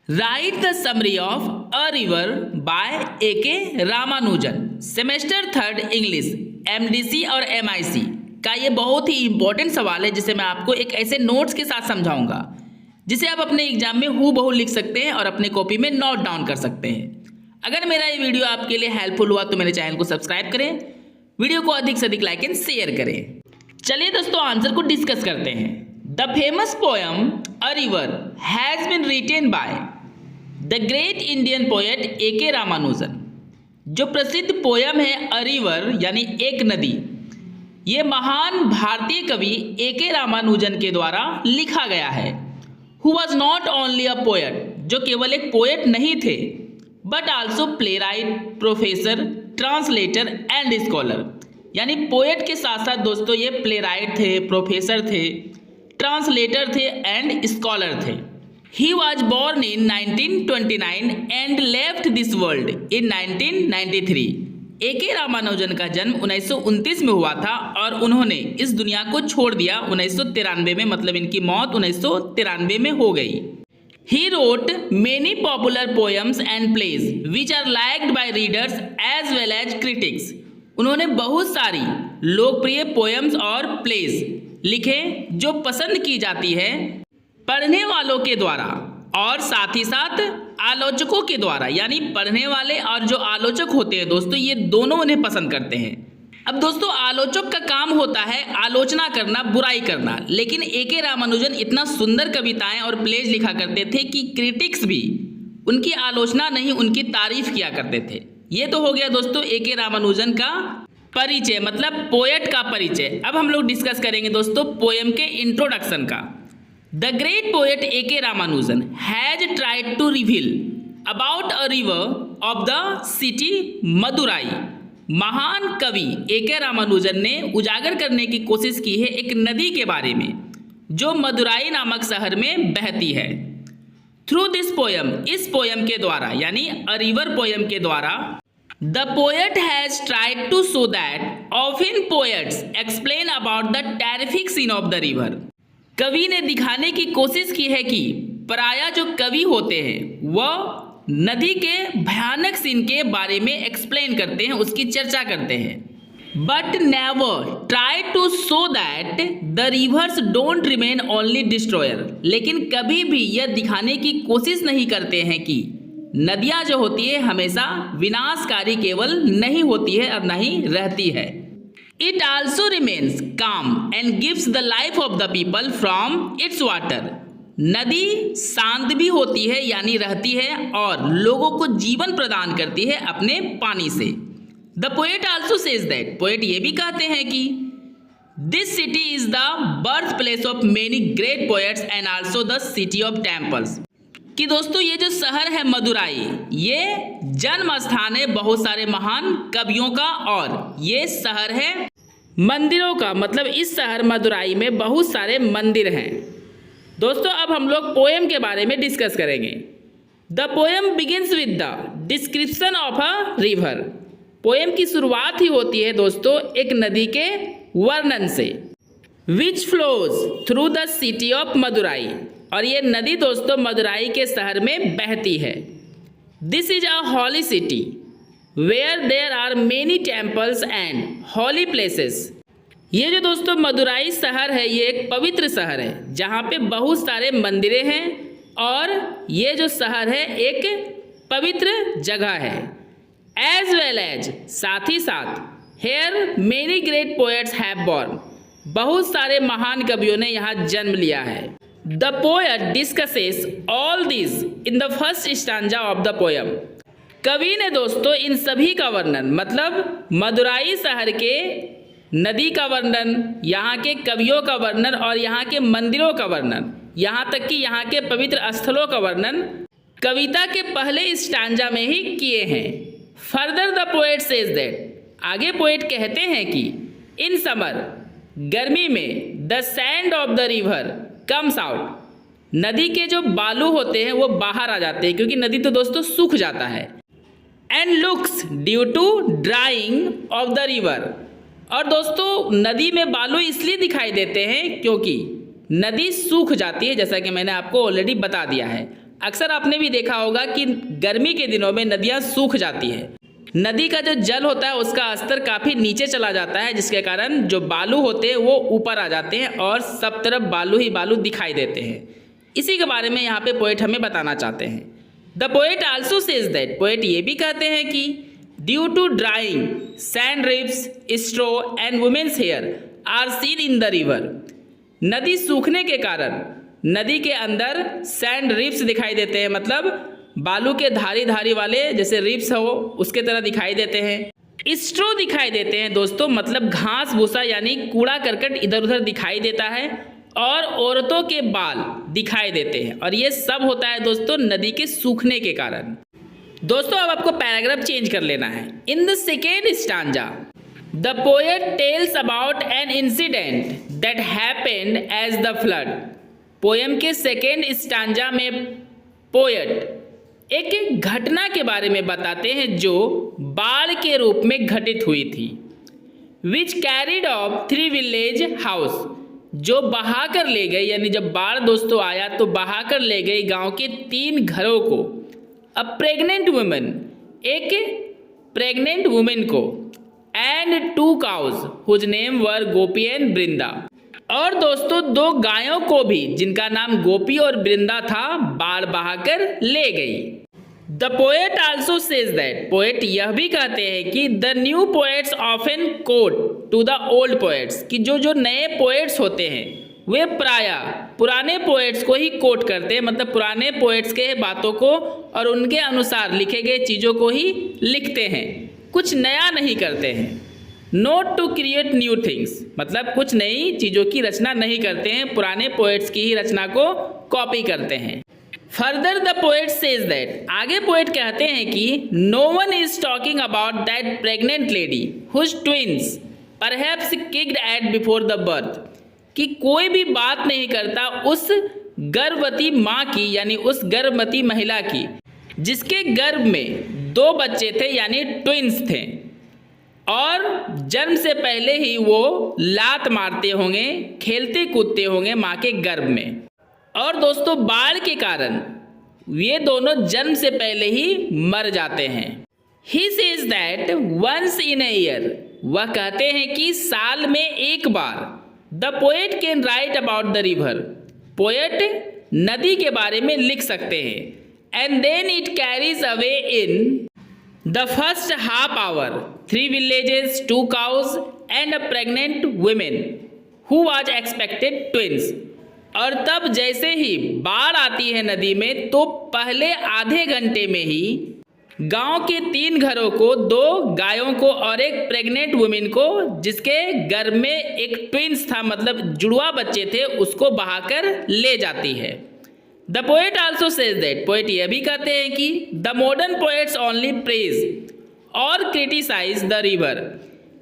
Right the summary of a river by A.K. Ramanujan. Semester 3 English MDC और MIC का ये बहुत ही इंपॉर्टेंट सवाल है जिसे मैं आपको एक ऐसे नोट्स के साथ समझाऊंगा जिसे आप अपने एग्जाम में हूबहू लिख सकते हैं और अपने कॉपी में नोट डाउन कर सकते हैं। अगर मेरा ये वीडियो आपके लिए हेल्पफुल हुआ तो मेरे चैनल को सब्सक्राइब करें, वीडियो को अधिक से अधिक लाइक एंड शेयर करें। चलिए दोस्तों आंसर को डिस्कस करते हैं। The famous poem a river has been written by the great Indian poet A.K. Ramanujan. जो प्रसिद्ध पोयम है अ रिवर यानी एक नदी, ये महान भारतीय कवि A.K. रामानुजन के द्वारा लिखा गया है। Who was not only a poet, जो केवल एक पोएट नहीं थे, but also play right, professor, translator and scholar. यानी पोएट के साथ साथ दोस्तों ये प्ले राइट थे, प्रोफेसर थे, ट्रांसलेटर थे एंड स्कॉलर थे। He was born in 1929 and left this world in 1993। A.K. Ramanujan का जन्म 1929 में हुआ था और उन्होंने इस दुनिया को छोड़ दिया 1993 में, मतलब इनकी मौत 1993 में हो गई। He wrote many popular poems and plays which are liked by readers as well as critics। उन्होंने बहुत सारी लोकप्रिय पोएम्स और प्लेस लिखे जो पसंद की जाती है पढ़ने वालों के द्वारा और साथ ही साथ आलोचकों के द्वारा। यानी पढ़ने वाले और जो आलोचक होते हैं दोस्तों, ये दोनों उन्हें पसंद करते हैं। अब दोस्तों आलोचक का काम होता है आलोचना करना, बुराई करना, लेकिन A.K. रामानुजन इतना सुंदर कविताएं और प्लेज लिखा करते थे कि क्रिटिक्स भी उनकी आलोचना नहीं उनकी तारीफ किया करते थे। ये तो हो गया दोस्तों A.K. रामानुजन का परिचय, मतलब पोएट का परिचय। अब हम लोग डिस्कस करेंगे दोस्तों पोएम के इंट्रोडक्शन का। The great poet A.K. Ramanujan has tried to reveal about a river of the city Madurai। महान कवि A.K. रामानुजन ने उजागर करने की कोशिश की है एक नदी के बारे में जो मदुराई नामक शहर में बहती है। थ्रू दिस पोएम, इस पोएम के द्वारा यानी अ रिवर पोएम के द्वारा, the poet has tried to show that often poets explain about the terrific scene of the river. कवि ने दिखाने की कोशिश की है कि प्रायः जो कवि होते हैं वह नदी के भयानक सीन के बारे में एक्सप्लेन करते हैं, उसकी चर्चा करते हैं। But never try to show that the rivers don't remain only destroyer. लेकिन कभी भी यह दिखाने की कोशिश नहीं करते हैं कि नदियाँ जो होती है हमेशा विनाशकारी केवल नहीं होती है और नहीं रहती है। It also remains calm and gives the life of the people from its water। नदी शांत भी होती है यानी रहती है और लोगों को जीवन प्रदान करती है अपने पानी से। The poet also says that, poet ये भी कहते हैं कि this city is the birthplace of many great poets and also the city of temples। कि दोस्तों ये जो शहर है मदुराई, ये जन्म स्थान है बहुत सारे महान कवियों का और ये शहर है मंदिरों का, मतलब इस शहर मदुराई में बहुत सारे मंदिर हैं। दोस्तों अब हम लोग पोएम के बारे में डिस्कस करेंगे। The poem begins with the description of a river. Poem की शुरुआत ही होती है दोस्तों एक नदी के वर्णन से। Which flows through the city of Madurai. और ये नदी दोस्तों मदुराई के शहर में बहती है। This is a holy city where there are many temples and holy places. ये जो दोस्तों मदुराई शहर है ये एक पवित्र शहर है जहाँ पे बहुत सारे मंदिरें हैं और ये जो शहर है एक पवित्र जगह है। एज वेल एज, साथ ही साथ, here many great poets have born. बहुत सारे महान कवियों ने यहाँ जन्म लिया है। The poet discusses all this in the first stanza of the poem. कवि ने दोस्तों इन सभी का वर्णन, मतलब मदुराई शहर के नदी का वर्णन, यहाँ के कवियों का वर्णन और यहाँ के मंदिरों का वर्णन, यहाँ तक कि यहाँ के पवित्र स्थलों का वर्णन कविता के पहले स्टांजा में ही किए हैं। Further the poet says that, आगे पोएट कहते हैं कि इन समर, गर्मी में, the sand of the river comes out. नदी के जो बालू होते हैं वो बाहर आ जाते हैं क्योंकि नदी तो दोस्तों सूख जाता है। And looks due to drying of the river. और दोस्तों नदी में बालू इसलिए दिखाई देते हैं क्योंकि नदी सूख जाती है, जैसा कि मैंने आपको ऑलरेडी बता दिया है। अक्सर आपने भी देखा होगा कि गर्मी के दिनों में नदियाँ सूख जाती है। नदी का जो जल होता है उसका स्तर काफ़ी नीचे चला जाता है, जिसके कारण जो बालू होते हैं वो ऊपर आ जाते हैं और सब तरफ बालू ही बालू दिखाई देते हैं। इसी के बारे में यहाँ पे पोएट हमें बताना चाहते हैं। The poet also says that, poet ये भी कहते हैं कि due to drying sand ribs straw and women's hair are seen in the river, नदी सूखने के कारण नदी के अंदर सैंड रिप्स दिखाई देते हैं, मतलब बालू के धारी धारी वाले जैसे रिप्स हो उसके तरह दिखाई देते हैं। स्ट्रो दिखाई देते हैं दोस्तों, मतलब घास भूसा यानी कूड़ा करकट इधर उधर दिखाई देता है, और औरतों के बाल दिखाई देते हैं, और ये सब होता है दोस्तों नदी के सूखने के कारण। दोस्तों अब आपको पैराग्राफ चेंज कर लेना है। In the second stanza the poet tells about an incident that happened as the flood. Poem के सेकेंड स्टांजा में पोएट एक घटना के बारे में बताते हैं जो बाढ़ के रूप में घटित हुई थी। विच कैरिड ऑफ 3 विलेज हाउस, जो बहा कर ले गई, यानी जब बाढ़ दोस्तों आया तो बहा कर ले गई गांव के 3 घरों को। अ प्रेग्नेंट वुमेन, एक प्रेग्नेंट वुमेन को, and 2 cows whose name were Gopi and Vrinda, और दोस्तों 2 गायों को भी जिनका नाम गोपी और वृंदा था बाढ़ बहाकर ले गई। The poet also says that, poet यह भी कहते हैं कि the new poets often quote to the old poets, कि जो नए पोएट्स होते हैं वे प्रायः पुराने पोएट्स को ही कोट करते हैं, मतलब पुराने पोएट्स के बातों को और उनके अनुसार लिखे गए चीज़ों को ही लिखते हैं, कुछ नया नहीं करते हैं। Not to create new things, मतलब कुछ नई चीज़ों की रचना नहीं करते हैं, पुराने पोएट्स की ही रचना को कॉपी करते हैं। Further the poet says that, आगे पोएट कहते हैं कि no one is talking about that pregnant lady whose twins perhaps kicked at before the birth, कि कोई भी बात नहीं करता उस गर्भवती माँ की, यानी उस गर्भवती महिला की जिसके गर्भ में 2 बच्चे थे यानी ट्विंस थे, और जन्म से पहले ही वो लात मारते होंगे, खेलते कूदते होंगे माँ के गर्भ में, और दोस्तों बाढ़ के कारण ये दोनों जन्म से पहले ही मर जाते हैं। He says that once in a year, वह कहते हैं कि साल में एक बार the poet can write about the river, poet नदी के बारे में लिख सकते हैं, and then it carries away in the first half hour 3 villages, 2 cows and a pregnant woman who was expected twins, और तब जैसे ही बाढ़ आती है नदी में तो पहले आधे घंटे में ही गांव के 3 घरों को, 2 गायों को और एक प्रेग्नेंट वुमेन को जिसके गर्भ में एक ट्विंस था, मतलब जुड़वा बच्चे थे, उसको बहाकर ले जाती है। The poet also says that, poet यह भी कहते हैं कि the modern poets only praise और क्रिटिसाइज द रिवर,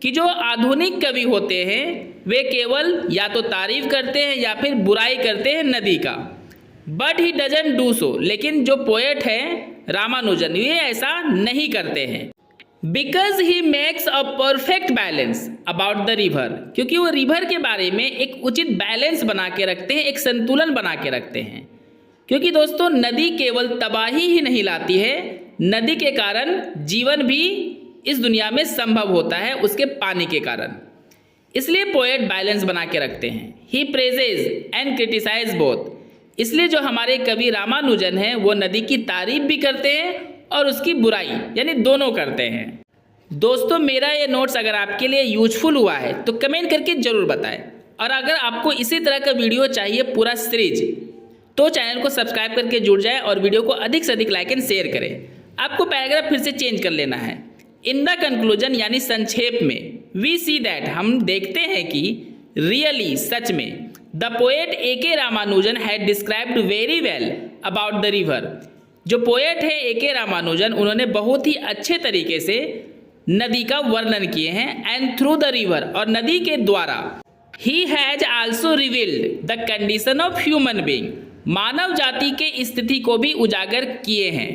कि जो आधुनिक कवि होते हैं वे केवल या तो तारीफ करते हैं या फिर बुराई करते हैं नदी का। But he doesn't do so, लेकिन जो पोएट हैं रामानुजन ये ऐसा नहीं करते हैं। Because he makes a perfect balance about the river, क्योंकि वो रिवर के बारे में एक उचित बैलेंस बना के रखते हैं, एक संतुलन बना के रखते हैं। क्योंकि दोस्तों नदी केवल तबाही ही नहीं लाती है, नदी के कारण जीवन भी इस दुनिया में संभव होता है उसके पानी के कारण, इसलिए पोएट बैलेंस बना के रखते हैं। ही प्रेजेज एंड क्रिटिसाइज बोथ, इसलिए जो हमारे कवि रामानुजन हैं वो नदी की तारीफ भी करते हैं और उसकी बुराई यानी दोनों करते हैं। दोस्तों मेरा ये नोट्स अगर आपके लिए यूजफुल हुआ है तो कमेंट करके ज़रूर बताएं, और अगर आपको इसी तरह का वीडियो चाहिए पूरा सीरीज तो चैनल को सब्सक्राइब करके जुड़ जाए और वीडियो को अधिक से अधिक लाइक एंड शेयर करें। आपको पैराग्राफ फिर से चेंज कर लेना है। इन द कंक्लूजन यानी संक्षेप में, वी सी दैट, हम देखते हैं कि रियली सच में the poet A.K. Ramanujan had described very well about the river, जो पोएट है A.K. रामानुजन उन्होंने बहुत ही अच्छे तरीके से नदी का वर्णन किए हैं। एंड थ्रू द रिवर, और नदी के द्वारा, he has also revealed the condition of human being, मानव जाति के स्थिति को भी उजागर किए हैं।